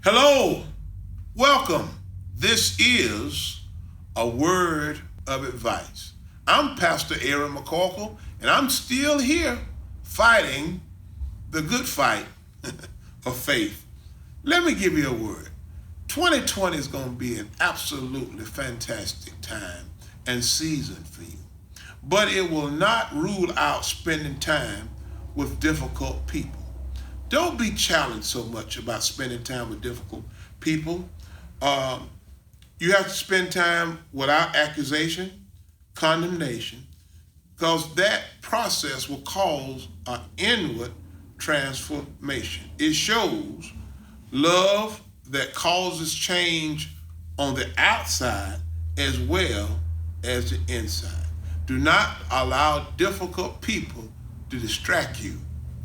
Hello, welcome. This is a word of advice. I'm Pastor Aaron McCorkle, and I'm still here fighting the good fight of faith. Let me give you a word. 2020 is going to be an absolutely fantastic time and season for you, but it will not rule out spending time with difficult people. Don't be challenged so much about spending time with difficult people. Um, you have to spend time without accusation, condemnation, because that process will cause an inward transformation. It shows love that causes change on the outside as well as the inside. Do not allow difficult people to distract you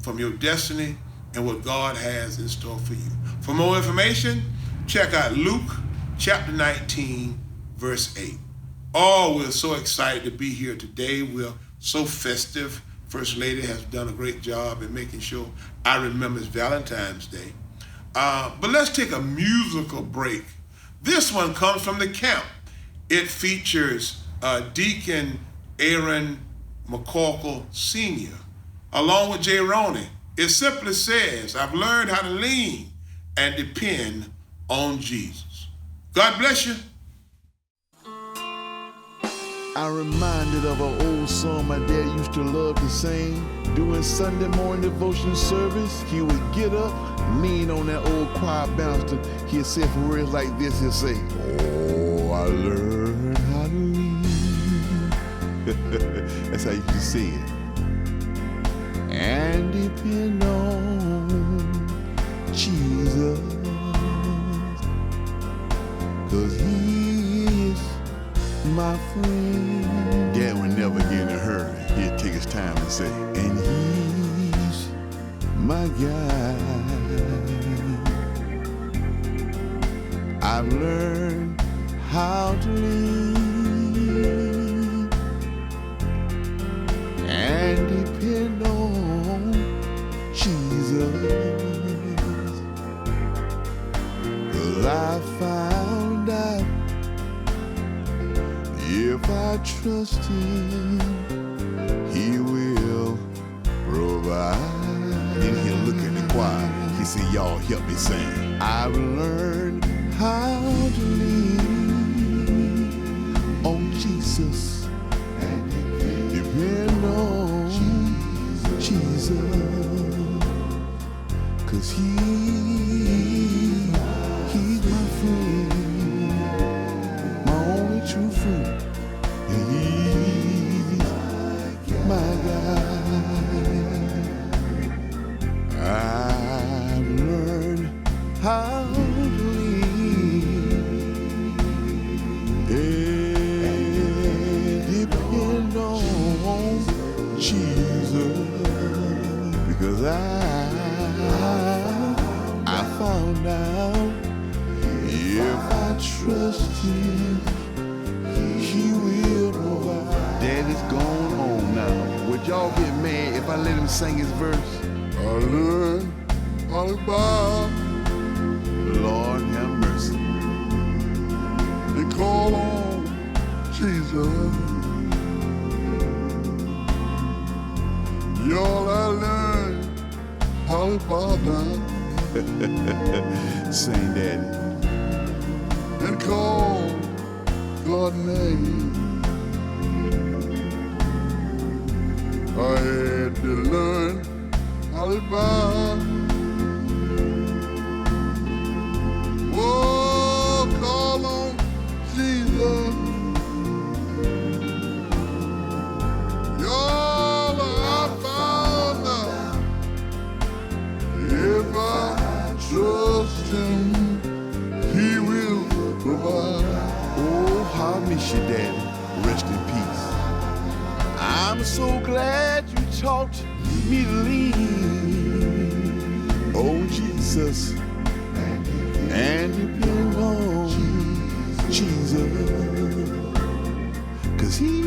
from your destiny and what God has in store for you. For more information, check out Luke chapter 19, verse 8. Oh, we're so excited to be here today. We're so festive. First Lady has done a great job in making sure I remember it's Valentine's Day. But let's take a musical break. This one comes from the camp. It features Deacon Aaron McCorkle Sr. along with Jay Roney. It simply says, I've learned how to lean and depend on Jesus. God bless you. I'm reminded of an old song my dad used to love to sing. During Sunday morning devotion service, he would get up, lean on that old choir banister. He'd say for words like this, he'd say, oh, I learned how to lean. That's how you used to say it. And depend on Jesus, 'cause he is my friend. Dad would never get in a hurry. He'd take his time and say, and he's my guide. I've learned how to lean and depend on Jesus, 'cause I found out if I trust him, he will provide. Then he'll look at the choir. He said, y'all help me sing. I've learned how to lean on Jesus and depend on Jesus, 'cause he's my friend, my only true friend, and he's my guide. I've learned how to lean and depend on Jesus, because I found out if I trust him, he will provide. Daddy's gone home now. Would y'all get mad if I let him sing his verse? I learned all about. Lord have mercy. They call on Jesus. Y'all I learned all about that. Sing, Daddy. And call God's name. I had to learn all about. Oh, call on Jesus. Y'all I found out if I trust him, he will provide. Oh, how I miss you, Daddy. Rest in peace. I'm so glad you taught me to lean on Jesus and depend on Jesus, 'cause he's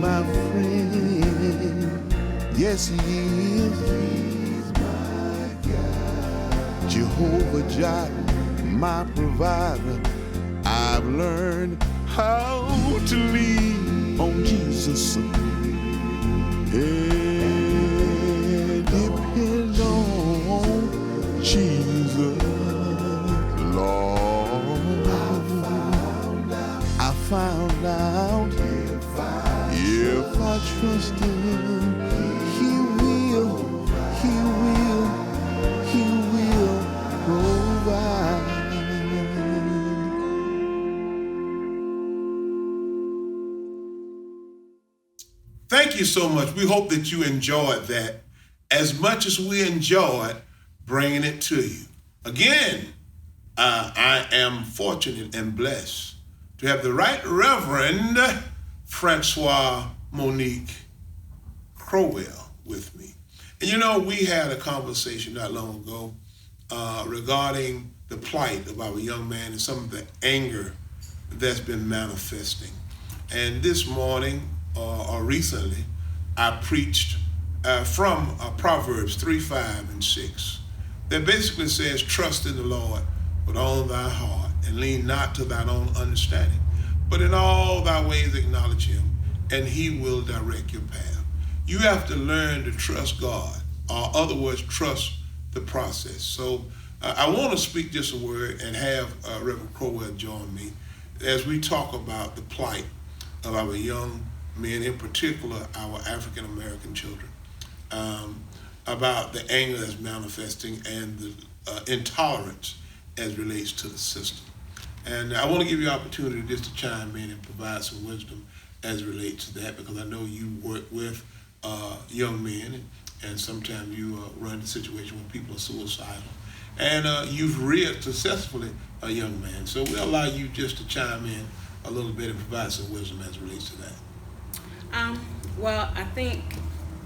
my friend. Yes, he is. Jehovah Jireh, my provider. I've learned how to lean on Jesus and depend on Jesus. Lord, I found out if I trust Him, He will provide. Thank you so much. We hope that you enjoyed that as much as we enjoyed bringing it to you. Again, I am fortunate and blessed to have the Right Reverend Francois Monique Crowell with me. And you know, we had a conversation not long ago regarding the plight of our young man and some of the anger that's been manifesting. And this morning, or recently, I preached from Proverbs 3, 5, and 6 that basically says, trust in the Lord with all thy heart and lean not to thine own understanding, but in all thy ways acknowledge Him, and He will direct your path. You have to learn to trust God, or other words, trust the process. So I want to speak just a word and have Reverend Crowell join me as we talk about the plight of our young men, in particular our African American children, about the anger that's manifesting and the intolerance as relates to the system. And I want to give you an opportunity just to chime in and provide some wisdom as it relates to that, because I know you work with young men, and sometimes you run into situations where people are suicidal. And you've reared successfully a young man. So we'll allow you just to chime in a little bit and provide some wisdom as it relates to that. Well, I think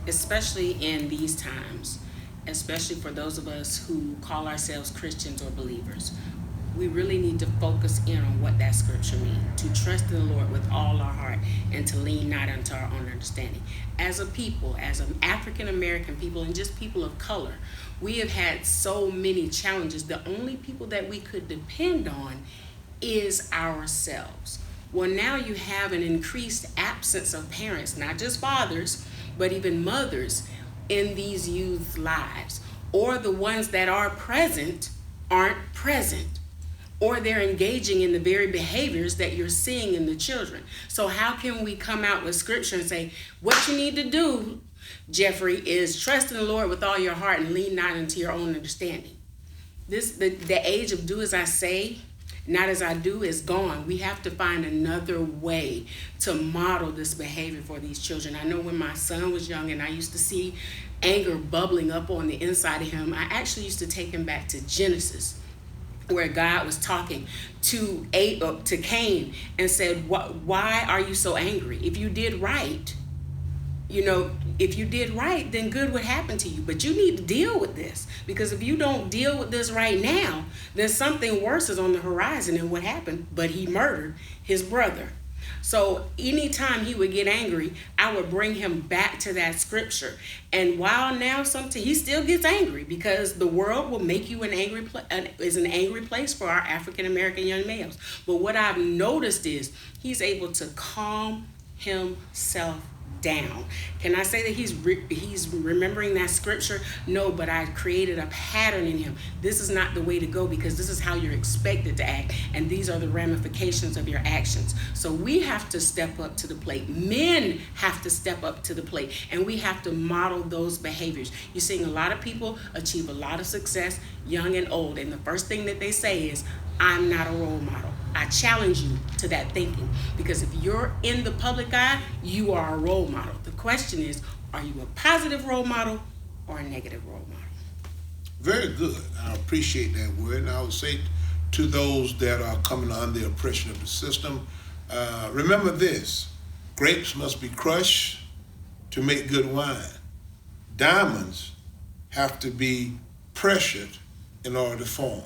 especially in these times, especially for those of us who call ourselves Christians or believers, we really need to focus in on what that scripture means, to trust in the Lord with all our heart and to lean not unto our own understanding. As a people, as an African American people and just people of color, we have had so many challenges. The only people that we could depend on is ourselves. Well, now you have an increased absence of parents, not just fathers, but even mothers in these youth lives, or the ones that are present aren't present, or they're engaging in the very behaviors that you're seeing in the children. So how can we come out with scripture and say, what you need to do, Jeffrey, is trust in the Lord with all your heart and lean not into your own understanding. The age of do as I say, not as I do is gone. We have to find another way to model this behavior for these children. I know when my son was young and I used to see anger bubbling up on the inside of him, I actually used to take him back to Genesis, where God was talking to Cain and said, why are you so angry? If you did right, then good would happen to you. But you need to deal with this, because if you don't deal with this right now, then something worse is on the horizon. And what happened? But he murdered his brother. So anytime he would get angry, I would bring him back to that scripture. And while now sometimes he still gets angry, because the world will make you an angry place for our African American young males. But what I've noticed is he's able to calm himself down. Can I say that he's remembering that scripture? No, but I created a pattern in him. This is not the way to go, because this is how you're expected to act, and these are the ramifications of your actions. So we have to step up to the plate. Men have to step up to the plate, and we have to model those behaviors. You're seeing a lot of people achieve a lot of success, young and old, and the first thing that they say is, I'm not a role model. I challenge you to that thinking, because if you're in the public eye, you are a role model. The question is, are you a positive role model or a negative role model? Very good. I appreciate that word. And I would say to those that are coming under the oppression of the system, remember this: grapes must be crushed to make good wine. Diamonds have to be pressured in order to form.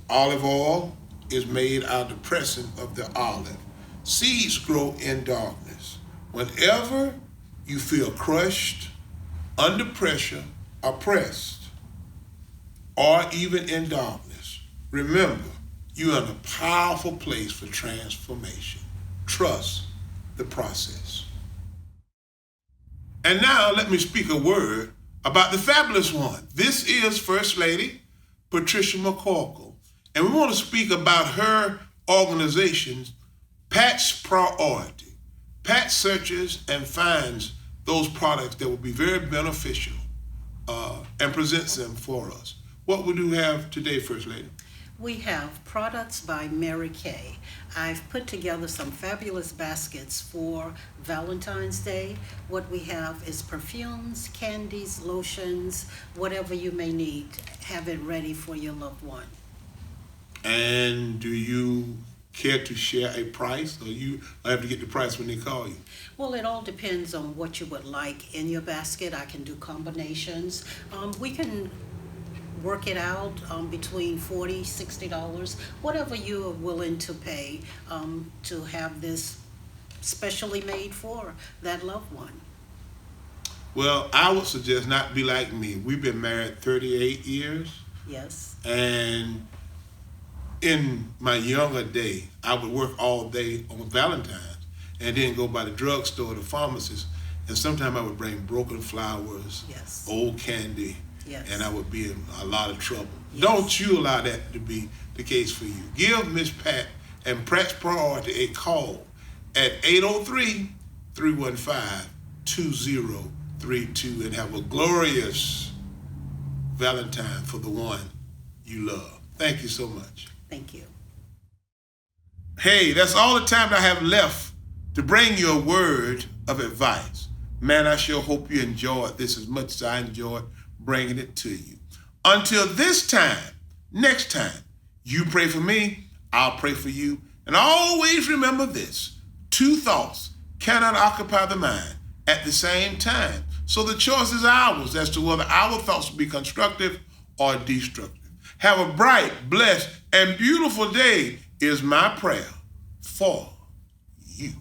Olive oil is made out of the pressing of the olive. Seeds grow in darkness. Whenever you feel crushed, under pressure, or pressed, or even in darkness, remember, you're in a powerful place for transformation. Trust the process. And now let me speak a word about the fabulous one. This is First Lady Patricia McCorkle, and we want to speak about her organization, Pat's Priority. Pat searches and finds those products that will be very beneficial and presents them for us. What would you have today, First Lady? We have products by Mary Kay. I've put together some fabulous baskets for Valentine's Day. What we have is perfumes, candies, lotions, whatever you may need. Have it ready for your loved one. And do you care to share a price, or you have to get the price when they call you? Well, it all depends on what you would like in your basket. I can do combinations. We can work it out between $40, $60, whatever you are willing to pay to have this specially made for that loved one. Well, I would suggest not be like me. We've been married 38 years. Yes. And in my younger day, I would work all day on Valentine's and then go by the drugstore, the pharmacist, and sometimes I would bring broken flowers, Yes. old candy, Yes. and I would be in a lot of trouble. Yes. Don't you allow that to be the case for you. Give Miss Pat and Pat's Priority a call at 803-315-2032 and have a glorious Valentine for the one you love. Thank you so much. Thank you. Hey, that's all the time I have left to bring you a word of advice. Man, I sure hope you enjoyed this as much as I enjoyed bringing it to you. Until this time, next time, you pray for me, I'll pray for you. And always remember this: two thoughts cannot occupy the mind at the same time. So the choice is ours as to whether our thoughts will be constructive or destructive. Have a bright, blessed, and beautiful day is my prayer for you.